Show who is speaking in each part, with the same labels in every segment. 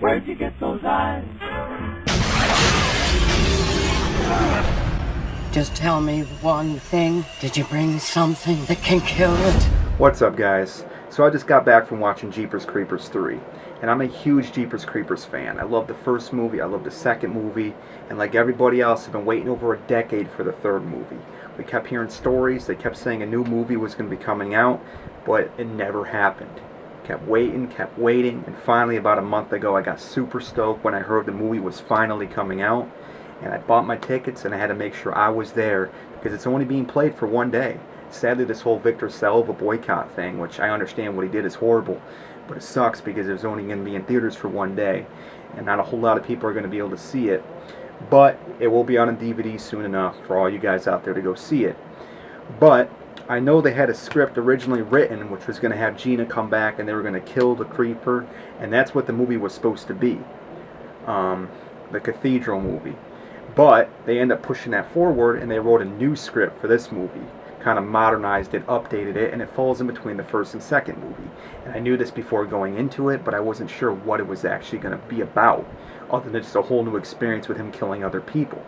Speaker 1: Where'd you get those eyes?
Speaker 2: Just tell me one thing. Did you bring something that can kill it?
Speaker 3: What's up, guys? So I just got back from watching Jeepers Creepers 3, and I'm a huge Jeepers Creepers fan. I love the first movie, I love the second movie, and like everybody else, I've been waiting over a decade for the third movie. We kept hearing stories, they kept saying a new movie was going to be coming out, but it never happened. Kept waiting, and finally about a month ago I got super stoked when I heard the movie was finally coming out, and I bought my tickets and I had to make sure I was there because it's only being played for one day. Sadly, this whole Victor Salva boycott thing, which I understand what he did is horrible, but it sucks because it was only going to be in theaters for one day, and not a whole lot of people are going to be able to see it. But it will be on a DVD soon enough for all you guys out there to go see it. But I know they had a script originally written which was going to have Gina come back and they were going to kill the creeper, and that's what the movie was supposed to be. The Cathedral movie. But they ended up pushing that forward and they wrote a new script for this movie. Kind of modernized it, updated it, and it falls in between the first and second movie. And I knew this before going into it, but I wasn't sure what it was actually going to be about, other than just a whole new experience with him killing other people.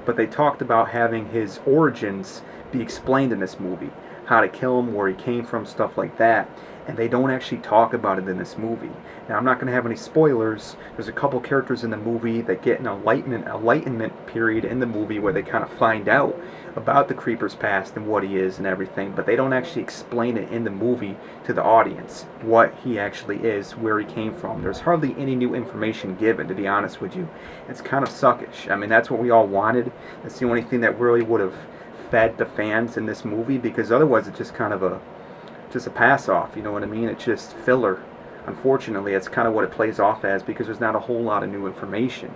Speaker 3: But they talked about having his origins be explained in this movie, how to kill him, where he came from, stuff like that. And they don't actually talk about it in this movie. Now, I'm not going to have any spoilers. There's a couple characters in the movie that get an enlightenment period in the movie where they kind of find out about the creeper's past and what he is and everything, but they don't actually explain it in the movie to the audience, what he actually is, where he came from. There's hardly any new information given, to be honest with you. It's kind of suckish. I mean, that's what we all wanted. That's the only thing that really would have fed the fans in this movie, because otherwise it's just kind of a pass off, you know what I mean? It's just filler. Unfortunately, it's kind of what it plays off as, because there's not a whole lot of new information.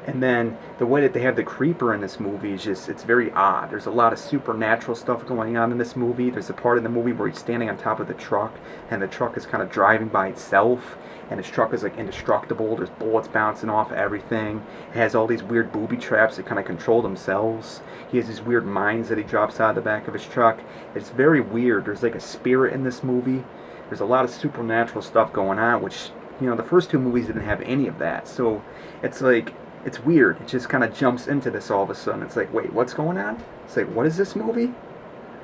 Speaker 3: And then the way that they have the creeper in this movie is just, it's very odd. There's a lot of supernatural stuff going on in this movie. There's a part in the movie where he's standing on top of the truck, and the truck is kind of driving by itself, and his truck is like indestructible. There's bullets bouncing off everything. It has all these weird booby traps that kind of control themselves. He has these weird mines that he drops out of the back of his truck. It's very weird. There's like a spirit in this movie. There's a lot of supernatural stuff going on, which, you know, the first two movies didn't have any of that. So it's like, it's weird. It just kind of jumps into this all of a sudden. It's like, wait, what's going on? It's like, what is this movie?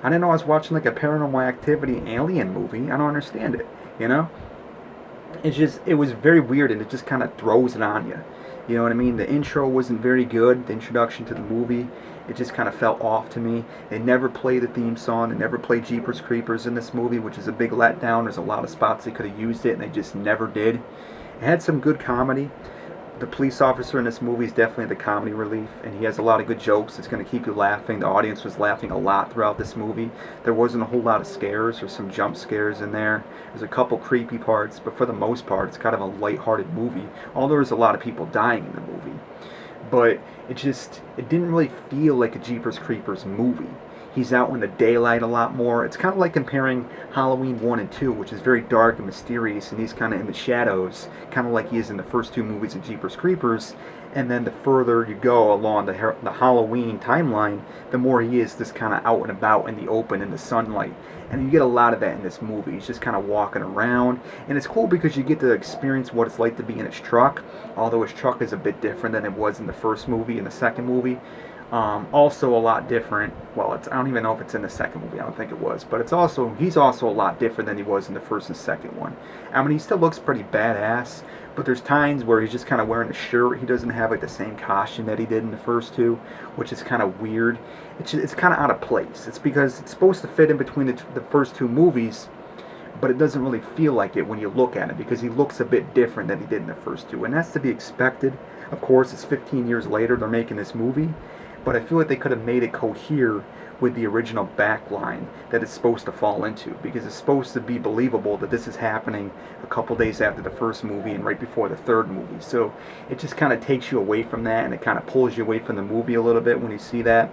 Speaker 3: I didn't know I was watching like a Paranormal Activity alien movie. I don't understand it, you know? It's just, it was very weird, and it just kind of throws it on you. You know what I mean? The intro wasn't very good, the introduction to the movie. It just kind of felt off to me. They never play the theme song. They never play Jeepers Creepers in this movie, which is a big letdown. There's a lot of spots they could have used it, and they just never did. It had some good comedy. The police officer in this movie is definitely the comedy relief, and he has a lot of good jokes. It's going to keep you laughing. The audience was laughing a lot throughout this movie. There wasn't a whole lot of scares or some jump scares in there. There's a couple creepy parts, but for the most part, it's kind of a lighthearted movie. Although there's a lot of people dying in the movie. But it didn't really feel like a Jeepers Creepers movie. He's out in the daylight a lot more. It's kind of like comparing Halloween 1 and 2, which is very dark and mysterious, and he's kind of in the shadows, kind of like he is in the first two movies of Jeepers Creepers. And then the further you go along the Halloween timeline, the more he is just kind of out and about in the open, in the sunlight. And you get a lot of that in this movie. He's just kind of walking around. And it's cool because you get to experience what it's like to be in his truck, although his truck is a bit different than it was in the first movie and the second movie. Also a lot different. Well, I don't even know if it's in the second movie. I don't think it was, but he's also a lot different than he was in the first and second one. I mean, he still looks pretty badass, but there's times where he's just kind of wearing a shirt. He doesn't have like the same costume that he did in the first two, which is kind of weird. It's kind of out of place. It's because it's supposed to fit in between the first two movies, but it doesn't really feel like it when you look at it, because he looks a bit different than he did in the first two, and that's to be expected. Of course, it's 15 years later they're making this movie, but I feel like they could have made it cohere with the original backline that it's supposed to fall into, because it's supposed to be believable that this is happening a couple days after the first movie and right before the third movie. So it just kind of takes you away from that, and it kind of pulls you away from the movie a little bit when you see that,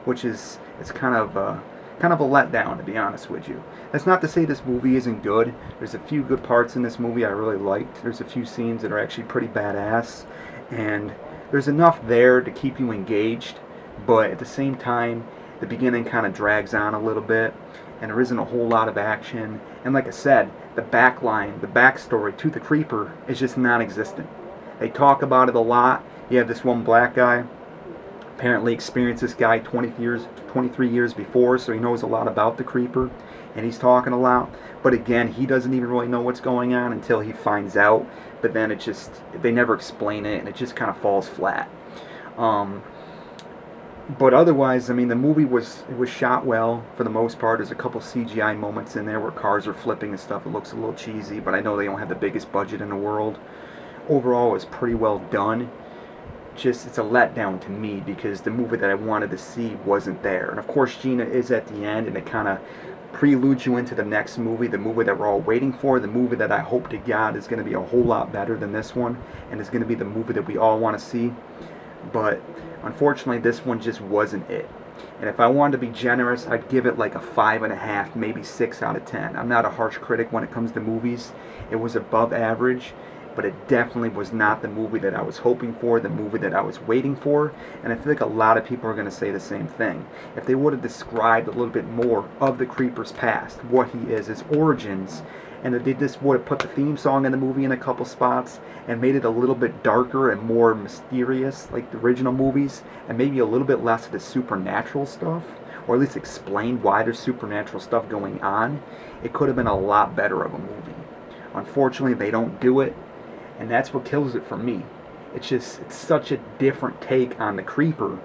Speaker 3: which is, it's kind of a letdown, to be honest with you. That's not to say this movie isn't good. There's a few good parts in this movie I really liked. There's a few scenes that are actually pretty badass, and there's enough there to keep you engaged. But at the same time, the beginning kind of drags on a little bit, and there isn't a whole lot of action. And like I said, the backline, the backstory to the creeper is just non-existent. They talk about it a lot. You have this one black guy, apparently experienced this guy 23 years before, so he knows a lot about the creeper, and he's talking a lot. But again, he doesn't even really know what's going on until he finds out. But then it just, they never explain it, and it just kind of falls flat. But otherwise, I mean, the movie was shot well for the most part. There's a couple CGI moments in there where cars are flipping and stuff. It looks a little cheesy, but I know they don't have the biggest budget in the world. Overall, it was pretty well done. Just, it's a letdown to me because the movie that I wanted to see wasn't there. And of course, Gina is at the end, and it kind of preludes you into the next movie, the movie that we're all waiting for, the movie that I hope to God is going to be a whole lot better than this one, and it's going to be the movie that we all want to see. But unfortunately, this one just wasn't it. And if I wanted to be generous, I'd give it like a 5.5, maybe 6 out of 10. I'm not a harsh critic when it comes to movies. It was above average, but it definitely was not the movie that I was hoping for, the movie that I was waiting for, and I feel like a lot of people are going to say the same thing. If they would have described a little bit more of the Creeper's past, what he is, his origins, and if they just would have put the theme song in the movie in a couple spots and made it a little bit darker and more mysterious like the original movies, and maybe a little bit less of the supernatural stuff, or at least explained why there's supernatural stuff going on, it could have been a lot better of a movie. Unfortunately, they don't do it. And that's what kills it for me. It's such a different take on the Creeper.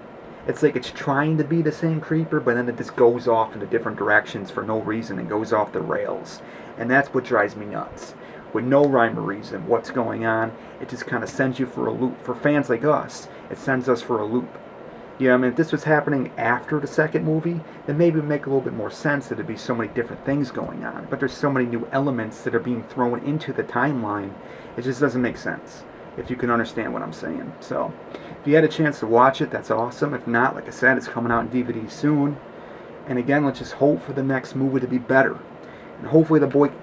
Speaker 3: It's like it's trying to be the same Creeper, but then it just goes off into different directions for no reason and goes off the rails. And that's what drives me nuts. With no rhyme or reason, what's going on, it just kind of sends you for a loop. For fans like us, it sends us for a loop. You know, I mean, if this was happening after the second movie, then maybe it would make a little bit more sense that there'd be so many different things going on. But there's so many new elements that are being thrown into the timeline, it just doesn't make sense, if you can understand what I'm saying. So, if you had a chance to watch it, that's awesome. If not, like I said, it's coming out in DVD soon. And again, let's just hope for the next movie to be better. And hopefully the boycott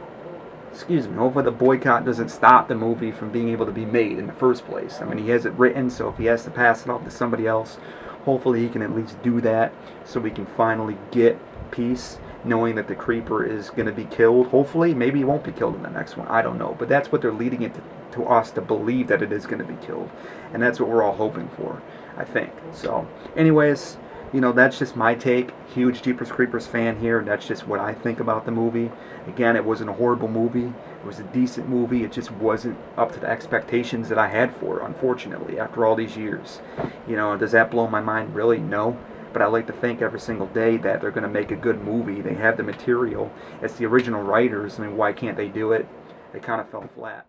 Speaker 3: doesn't stop the movie from being able to be made in the first place. I mean, he has it written, so if he has to pass it off to somebody else, hopefully he can at least do that so we can finally get peace, knowing that the Creeper is going to be killed. Hopefully, maybe he won't be killed in the next one. I don't know. But that's what they're leading it to us to believe, that it is going to be killed. And that's what we're all hoping for, I think. So, anyways, you know, that's just my take. Huge Jeepers Creepers fan here. That's just what I think about the movie. Again, it wasn't a horrible movie. It was a decent movie. It just wasn't up to the expectations that I had for it, unfortunately, after all these years. You know, does that blow my mind? Really? No. But I like to think every single day that they're going to make a good movie. They have the material. It's the original writers. I mean, why can't they do it? They kind of fell flat.